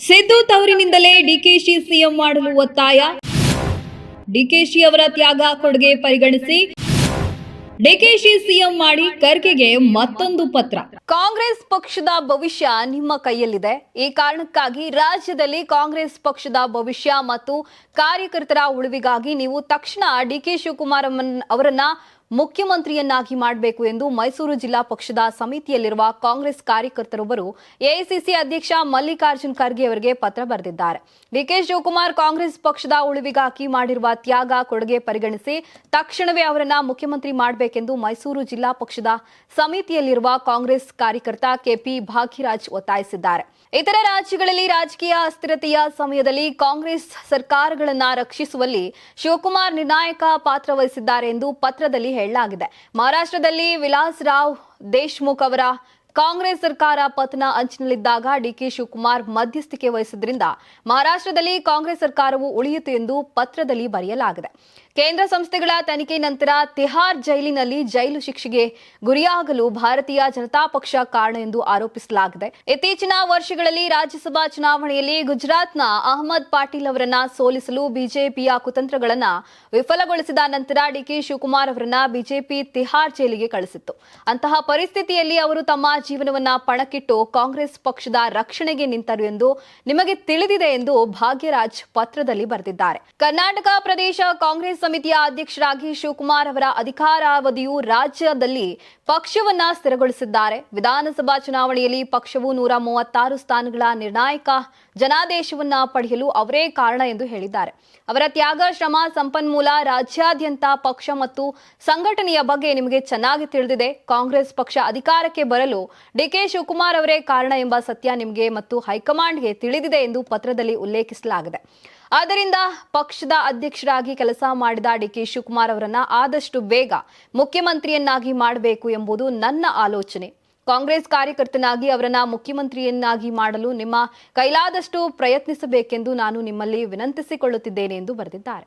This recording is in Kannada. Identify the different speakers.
Speaker 1: ಸಿದ್ದು ತವರಿನಿಂದಲೇ ಡಿಕೆಶಿ ಸಿಎಂ ಮಾಡಲು ಒತ್ತಾಯ. ಡಿಕೆಶಿ ಅವರ ತ್ಯಾಗ ಕೊಡುಗೆ ಪರಿಗಣಿಸಿ ಡಿಕೆಶಿ ಸಿಎಂ ಮಾಡಿ ಖರ್ಗೆಗೆ ಮತ್ತೊಂದು ಪತ್ರ. ಕಾಂಗ್ರೆಸ್ ಪಕ್ಷದ ಭವಿಷ್ಯ ನಿಮ್ಮ ಕೈಯಲ್ಲಿದೆ. ಈ ಕಾರಣಕ್ಕಾಗಿ ರಾಜ್ಯದಲ್ಲಿ ಕಾಂಗ್ರೆಸ್ ಪಕ್ಷದ ಭವಿಷ್ಯ ಮತ್ತು ಕಾರ್ಯಕರ್ತರ ಉಳಿವಿಗಾಗಿ ನೀವು ತಕ್ಷಣ ಡಿಕೆ ಶಿವಕುಮಾರ್ ಅವರನ್ನ ಮುಖ್ಯಮಂತ್ರಿಯನ್ನಾಗಿ ಮಾಡಬೇಕು ಎಂದು ಮೈಸೂರು ಜಿಲ್ಲಾ ಪಕ್ಷದ ಸಮಿತಿಯಲ್ಲಿರುವ ಕಾಂಗ್ರೆಸ್ ಕಾರ್ಯಕರ್ತರೊಬ್ಬರು ಎಐಸಿಸಿ ಅಧ್ಯಕ್ಷ ಮಲ್ಲಿಕಾರ್ಜುನ್ ಖರ್ಗೆ ಅವರಿಗೆ ಪತ್ರ ಬರೆದಿದ್ದಾರೆ. ಡಿಕೆ ಶಿವಕುಮಾರ್ ಕಾಂಗ್ರೆಸ್ ಪಕ್ಷದ ಉಳಿವಿಗಾಗಿ ಮಾಡಿರುವ ತ್ಯಾಗ ಕೊಡುಗೆ ಪರಿಗಣಿಸಿ ತಕ್ಷಣವೇ ಅವರನ್ನ ಮುಖ್ಯಮಂತ್ರಿ ಮಾಡಬೇಕೆಂದು ಮೈಸೂರು ಜಿಲ್ಲಾ ಪಕ್ಷದ ಸಮಿತಿಯಲ್ಲಿರುವ ಕಾಂಗ್ರೆಸ್ ಕಾರ್ಯಕರ್ತ ಕೆಪಿ ಭಾಗ್ಯರಾಜ್ ಒತ್ತಾಯಿಸಿದ್ದಾರೆ. ಇತರ ರಾಜ್ಯಗಳಲ್ಲಿ ರಾಜಕೀಯ ಅಸ್ಥಿರತೆಯ ಸಮಯದಲ್ಲಿ ಕಾಂಗ್ರೆಸ್ ಸರ್ಕಾರಗಳನ್ನು ರಕ್ಷಿಸುವಲ್ಲಿ ಶಿವಕುಮಾರ್ ನಿರ್ಣಾಯಕ ಪಾತ್ರ ವಹಿಸಿದ್ದಾರೆ ಎಂದು ಪತ್ರದಲ್ಲಿ ಹೇಳಲಾಗಿದೆ. ಮಹಾರಾಷ್ಟ್ರದಲ್ಲಿ ವಿಲಾಸ್ ರಾವ್ ದೇಶ್ಮುಖ್ ಅವರ ಕಾಂಗ್ರೆಸ್ ಸರ್ಕಾರ ಪತನ ಅಂಚಿನಲ್ಲಿದ್ದಾಗ ಡಿಕೆ ಶಿವಕುಮಾರ್ ಮಧ್ಯಸ್ಥಿಕೆ ವಹಿಸಿದ್ರಿಂದ ಮಹಾರಾಷ್ಟ್ರದಲ್ಲಿ ಕಾಂಗ್ರೆಸ್ ಸರ್ಕಾರವು ಉಳಿಯಿತು ಎಂದು ಪತ್ರದಲ್ಲಿ ಬರೆಯಲಾಗಿದೆ. ಕೇಂದ್ರ ಸಂಸ್ಥೆಗಳ ತನಿಖೆ ನಂತರ ತಿಹಾರ್ ಜೈಲಿನಲ್ಲಿ ಜೈಲು ಶಿಕ್ಷೆಗೆ ಗುರಿಯಾಗಲು ಭಾರತೀಯ ಜನತಾ ಪಕ್ಷ ಕಾರಣ ಎಂದು ಆರೋಪಿಸಲಾಗಿದೆ. ಇತ್ತೀಚಿನ ವರ್ಷಗಳಲ್ಲಿ ರಾಜ್ಯಸಭಾ ಚುನಾವಣೆಯಲ್ಲಿ ಗುಜರಾತ್ನ ಅಹಮದ್ ಪಾಟೀಲ್ ಅವರನ್ನ ಸೋಲಿಸಲು ಬಿಜೆಪಿಯ ಕುತಂತ್ರಗಳನ್ನ ವಿಫಲಗೊಳಿಸಿದ ನಂತರ ಡಿಕೆ ಶಿವಕುಮಾರ್ ಅವರನ್ನ ಬಿಜೆಪಿ ತಿಹಾರ್ ಜೈಲಿಗೆ ಕಳಿಸಿತ್ತು. ಅಂತಹ ಪರಿಸ್ಥಿತಿಯಲ್ಲಿ ಅವರು ತಮ್ಮ ಜೀವನವನ್ನ ಪಣಕ್ಕಿಟ್ಟು ಕಾಂಗ್ರೆಸ್ ಪಕ್ಷದ ರಕ್ಷಣೆಗೆ ನಿಂತರು ಎಂದು ನಿಮಗೆ ತಿಳಿದಿದೆ ಎಂದು ಭಾಗ್ಯರಾಜ್ ಪತ್ರದಲ್ಲಿ ಬರೆದಿದ್ದಾರೆ. ಕರ್ನಾಟಕ ಪ್ರದೇಶ ಕಾಂಗ್ರೆಸ್ ಸಮಿತಿಯ ಅಧ್ಯಕ್ಷರಾಗಿ ಶಿವಕುಮಾರ್ ಅವರ ಅಧಿಕಾರಾವಧಿಯು ರಾಜ್ಯದಲ್ಲಿ ಪಕ್ಷವನ್ನ ಸ್ಥಿರಗೊಳಿಸಿದ್ದಾರೆ. ವಿಧಾನಸಭಾ ಚುನಾವಣೆಯಲ್ಲಿ ಪಕ್ಷವು 136 ಸ್ಥಾನಗಳ ನಿರ್ಣಾಯಕ ಜನಾದೇಶವನ್ನ ಪಡೆಯಲು ಅವರೇ ಕಾರಣ ಎಂದು ಹೇಳಿದ್ದಾರೆ. ಅವರ ತ್ಯಾಗ, ಶ್ರಮ, ಸಂಪನ್ಮೂಲ, ರಾಜ್ಯಾದ್ಯಂತ ಪಕ್ಷ ಮತ್ತು ಸಂಘಟನೆಯ ಬಗ್ಗೆ ನಿಮಗೆ ಚೆನ್ನಾಗಿ ತಿಳಿದಿದೆ. ಕಾಂಗ್ರೆಸ್ ಪಕ್ಷ ಅಧಿಕಾರಕ್ಕೆ ಬರಲು ಡಿಕೆ ಶಿವಕುಮಾರ್ ಅವರೇ ಕಾರಣ ಎಂಬ ಸತ್ಯ ನಿಮಗೆ ಮತ್ತು ಹೈಕಮಾಂಡ್ಗೆ ತಿಳಿದಿದೆ ಎಂದು ಪತ್ರದಲ್ಲಿ ಉಲ್ಲೇಖಿಸಲಾಗಿದೆ. ಆದ್ದರಿಂದ ಪಕ್ಷದ ಅಧ್ಯಕ್ಷರಾಗಿ ಕೆಲಸ ಮಾಡಿದ ಡಿಕೆ ಶಿವಕುಮಾರ್ ಅವರನ್ನ ಆದಷ್ಟು ಬೇಗ ಮುಖ್ಯಮಂತ್ರಿಯನ್ನಾಗಿ ಮಾಡಬೇಕು ಎಂಬುದು ನನ್ನ ಆಲೋಚನೆ. ಕಾಂಗ್ರೆಸ್ ಕಾರ್ಯಕರ್ತನಾಗಿ ಅವರನ್ನ ಮುಖ್ಯಮಂತ್ರಿಯನ್ನಾಗಿ ಮಾಡಲು ನಿಮ್ಮ ಕೈಲಾದಷ್ಟು ಪ್ರಯತ್ನಿಸಬೇಕೆಂದು ನಾನು ನಿಮ್ಮಲ್ಲಿ ವಿನಂತಿಸಿಕೊಳ್ಳುತ್ತಿದ್ದೇನೆ ಎಂದು ಬರೆದಿದ್ದಾರೆ.